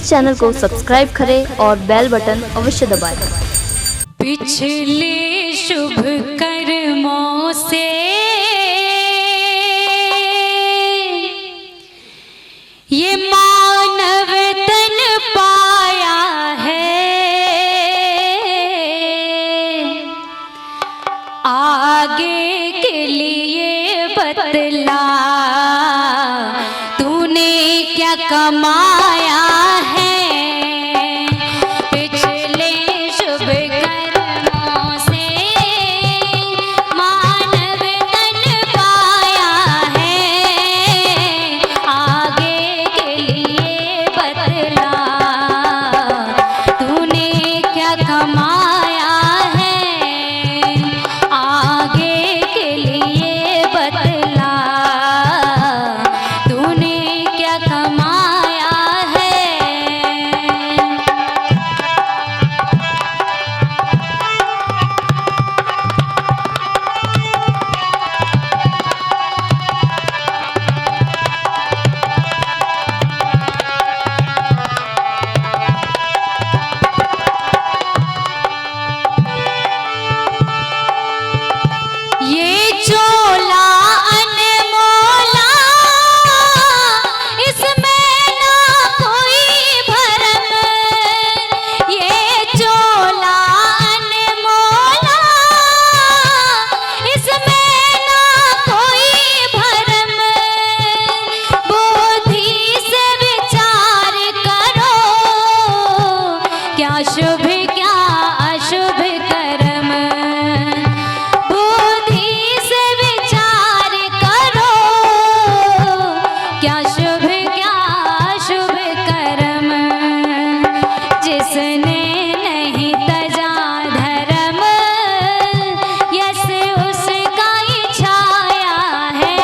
इस चैनल को सब्सक्राइब करें और बेल बटन अवश्य दबाएं। पिछले शुभ कर्मों से ये मानव तन पाया है, आगे के लिए बतला तूने क्या कमाया है। पिछले शुभ कर्मों से मानव तन पाया है, आगे के लिए बतला तूने क्या कमाया है, आगे के लिए बतला तूने क्या कमाया है। ये चोला अनमोला, इसमें ना कोई भरम। ये चोला अनमोला, इसमें ना कोई भरम। बुद्धि से विचार करो, क्या शुभ क्या अशुभ कर्म। बुद्धि से विचार करो, क्या शुभ क्या अशुभ कर्म। जिसने नहीं तजा धर्म, यस उसका ही छाया है,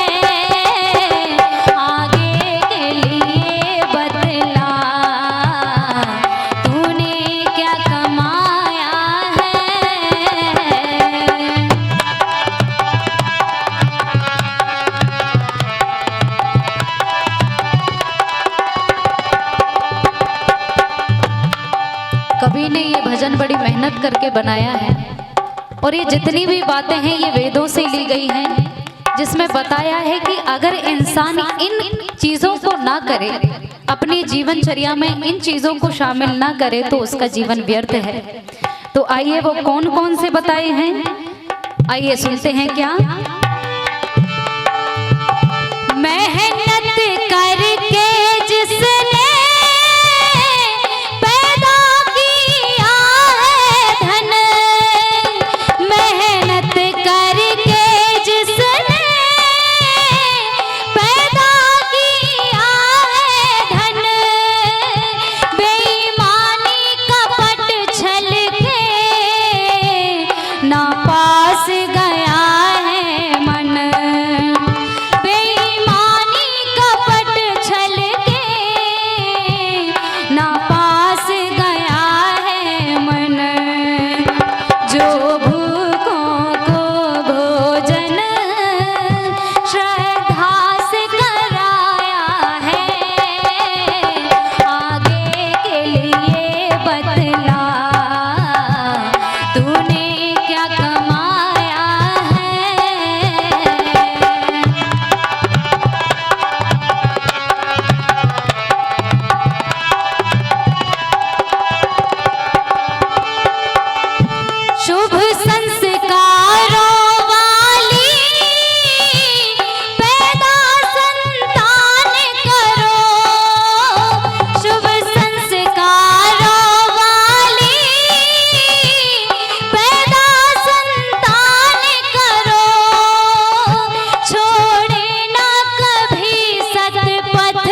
आगे के लिए बतला तूने क्या कमाया है। कवि ने ये भजन बड़ी मेहनत करके बनाया है और ये जितनी भी बातें हैं ये वेदों से ली गई हैं, जिसमें बताया है कि अगर इंसान इन चीज़ों को ना करे, अपनी जीवनचर्या में इन चीज़ों को शामिल ना करे तो उसका जीवन व्यर्थ है। तो आइए वो कौन कौन से बताए हैं, आइए सुनते हैं। क्या मेहनत करके जिसने पैदा किया है धन, मेहनत करके जिसने पैदा किया है धन, बेईमानी कपट छल के ना पास गया है मन। बेईमानी कपट छल के ना पास गया है मन। जो भूखों को भोजन श्रद्धा से कराया है, आगे के लिए बतला तूने क्या कमाया है। शुभ संस्कारों वाली पैदा संतान करो, शुभ संस्कारों वाली पैदा संतान करो। छोड़े ना कभी सतपथ,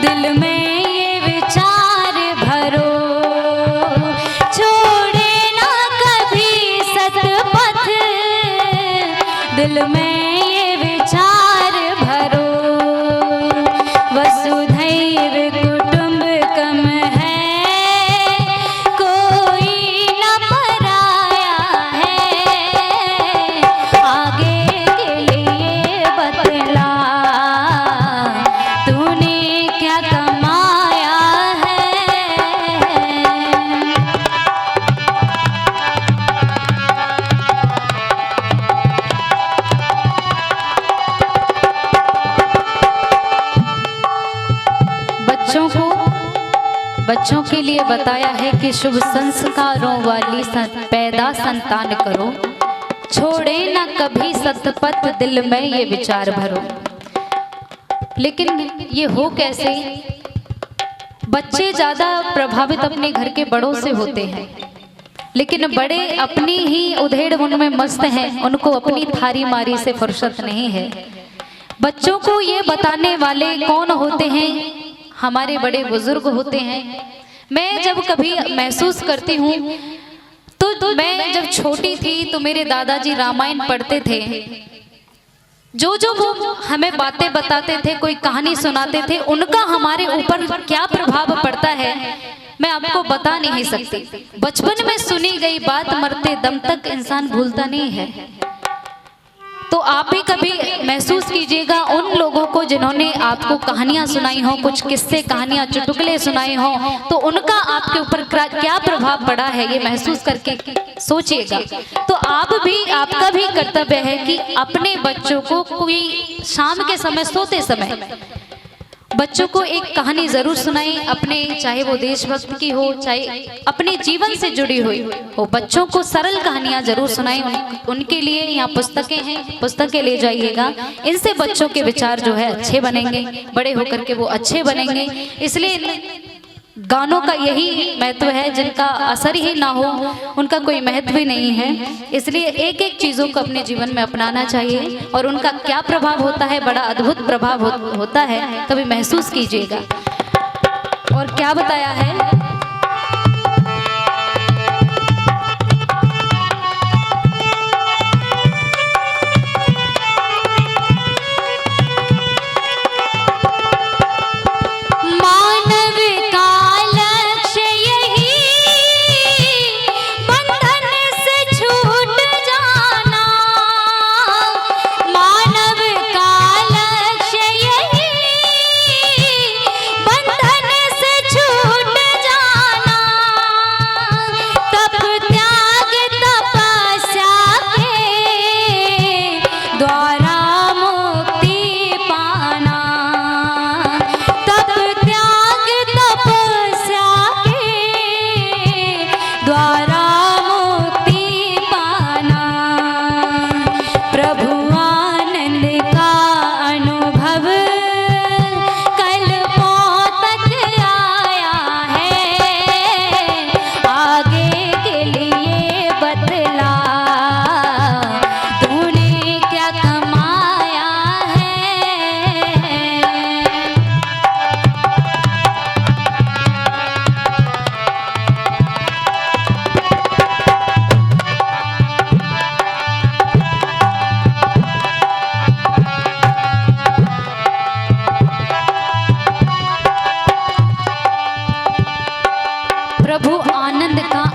दिल में ये विचार भरो। छोड़े ना कभी सतपथ, दिल में ये विचार भरो। वसुधैव कुटुंबकम है, कोई न पराया है, आगे के लिए बतला तूने क्या कमाया के लिए बताया है कि शुभ संस्कारों वाली पैदा संतान करो, छोड़े ना कभी सतपथ दिल में ये विचार भरो। लेकिन ये हो कैसे? बच्चे ज्यादा प्रभावित अपने घर के बड़ों से होते हैं, लेकिन बड़े अपनी ही उधेड़-बुन में मस्त हैं, उनको अपनी थारी मारी से फुर्सत नहीं है। बच्चों को ये बताने वाले कौन होते हैं? हमारे बड़े बुजुर्ग होते हैं। मैं जब कभी महसूस करती हूँ तो मैं जब छोटी थी तो मेरे दादाजी रामायण पढ़ते थे, जो वो हमें बातें बताते थे, कोई कहानी सुनाते थे, उनका हमारे ऊपर क्या प्रभाव पड़ता है मैं आपको बता नहीं सकती। बचपन में सुनी गई बात मरते दम तक इंसान भूलता नहीं है। तो आप भी कभी महसूस कीजिएगा उन लोगों को जिन्होंने आपको कहानियां सुनाई हो, कुछ किस्से कहानियां चुटकुले सुनाए हो, तो उनका आपके ऊपर क्या प्रभाव पड़ा है ये महसूस करके सोचिएगा। तो आपका भी कर्तव्य है कि अपने बच्चों को कोई शाम के समय सोते समय बच्चों को एक कहानी जरूर सुनाएं, अपने चाहे वो देशभक्त की हो चाहे अपने जीवन से जुड़ी हुई हो, बच्चों को सरल कहानियां जरूर सुनाएं। उनके लिए यहाँ पुस्तकें हैं, पुस्तकें ले जाइएगा। इनसे बच्चों के विचार जो है अच्छे बनेंगे, बड़े होकर के वो अच्छे बनेंगे। इसलिए गानों का यही महत्व है, जिनका असर ही ना हो उनका कोई महत्व ही नहीं है। इसलिए एक एक चीज़ों को अपने जीवन में अपनाना चाहिए और उनका क्या प्रभाव होता है, बड़ा अद्भुत प्रभाव होता है, कभी महसूस कीजिएगा। और क्या बताया है?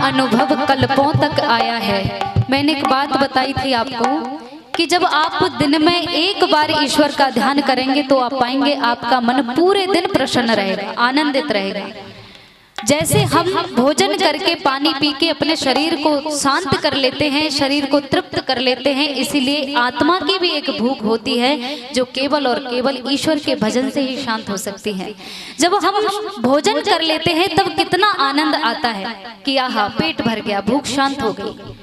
अनुभव कल्पों तक आया है। मैंने एक बात बताई थी आपको कि जब आप दिन में एक बार ईश्वर का ध्यान करेंगे तो आप पाएंगे आपका मन पूरे दिन प्रसन्न रहेगा, आनंदित रहेगा। जैसे हम भोजन करके पानी पी के अपने शरीर को शांत कर लेते हैं, शरीर को तृप्त कर लेते हैं, इसीलिए आत्मा की भी एक भूख होती है जो केवल और केवल ईश्वर के भजन से ही शांत हो सकती है। जब हम भोजन कर लेते हैं तब कितना आनंद आता है कि आहा पेट भर गया, भूख शांत हो गई।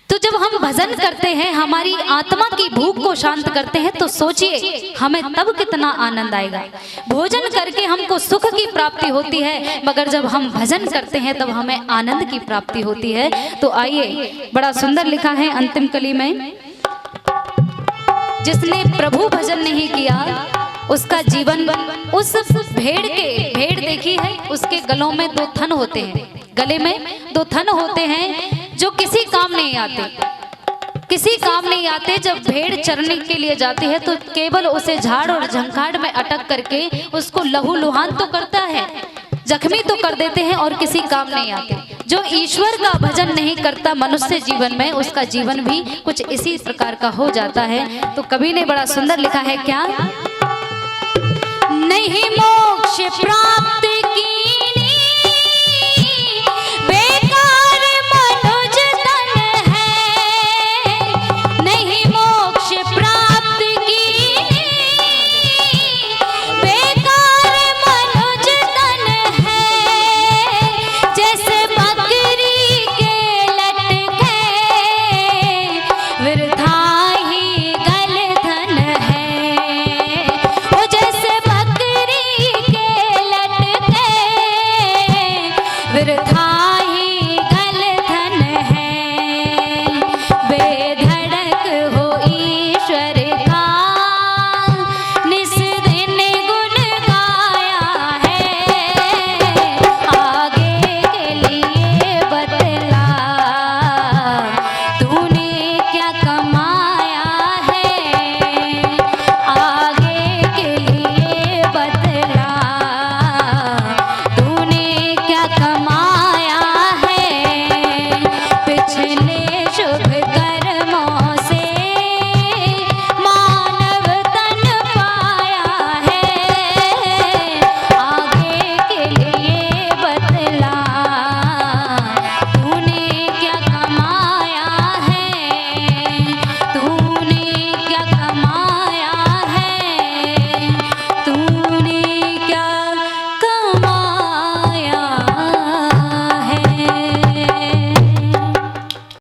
तो जब हम भजन करते हैं, हमारी आत्मा की भूख को शांत करते हैं, तो सोचिए हमें तब कितना आनंद आएगा। भोजन करके हमको सुख की प्राप्ति होती है, मगर जब हम भजन करते हैं तब हमें आनंद की प्राप्ति होती है। तो आइए, बड़ा सुंदर लिखा है अंतिम कली में, जिसने प्रभु भजन नहीं किया उसका जीवन उस भेड़ देखी है, उसके गलों में 2 थन होते हैं, गले में 2 थन होते हैं जो किसी काम नहीं आते, किसी काम नहीं आते। जब भेड़ चरने के लिए जाती है तो केवल उसे झाड़ और झंखाड़ में अटक करके उसको लहू लुहान तो करता है, जख्मी तो कर देते हैं और किसी काम नहीं आते। जो ईश्वर का भजन नहीं करता मनुष्य जीवन में, उसका जीवन भी कुछ इसी प्रकार का हो जाता है। तो कवि ने बड़ा सुंदर लिखा है, क्या नहीं मोक्ष प्राप्त